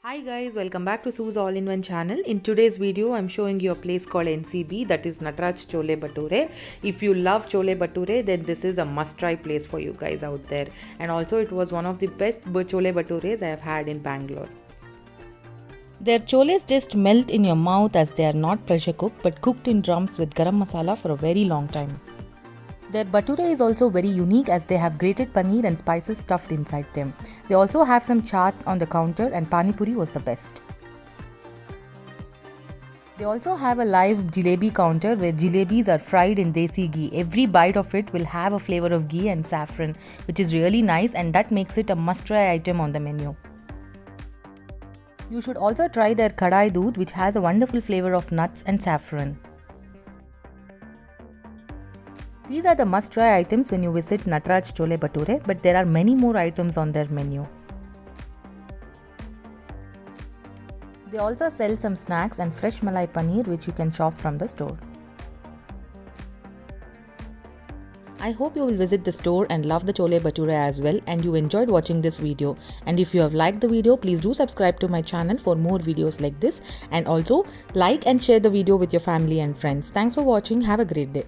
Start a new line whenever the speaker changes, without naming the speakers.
Hi guys, welcome back to Sue's All-in-One channel. In today's video, I'm showing you a place called NCB, that is Natraj Chole Bhature. If you love Chole Bhature, then this is a must-try place for you guys out there. And also, it was one of the best Chole Bhatures I have had in Bangalore. Their choles just melt in your mouth as they are not pressure cooked but cooked in drums with garam masala for a very long time. Their bhature is also very unique as they have grated paneer and spices stuffed inside them. They also have some chaats on the counter and pani puri was the best. They also have a live jalebi counter where jalebis are fried in desi ghee. Every bite of it will have a flavor of ghee and saffron, which is really nice, and that makes it a must-try item on the menu. You should also try their kadai doodh, which has a wonderful flavor of nuts and saffron. These are the must-try items when you visit Natraj Chole Bhature, but there are many more items on their menu. They also sell some snacks and fresh malai paneer which you can shop from the store. I hope you will visit the store and love the Chole Bhature as well, and you enjoyed watching this video. And if you have liked the video, please do subscribe to my channel for more videos like this, and also like and share the video with your family and friends. Thanks for watching. Have a great day.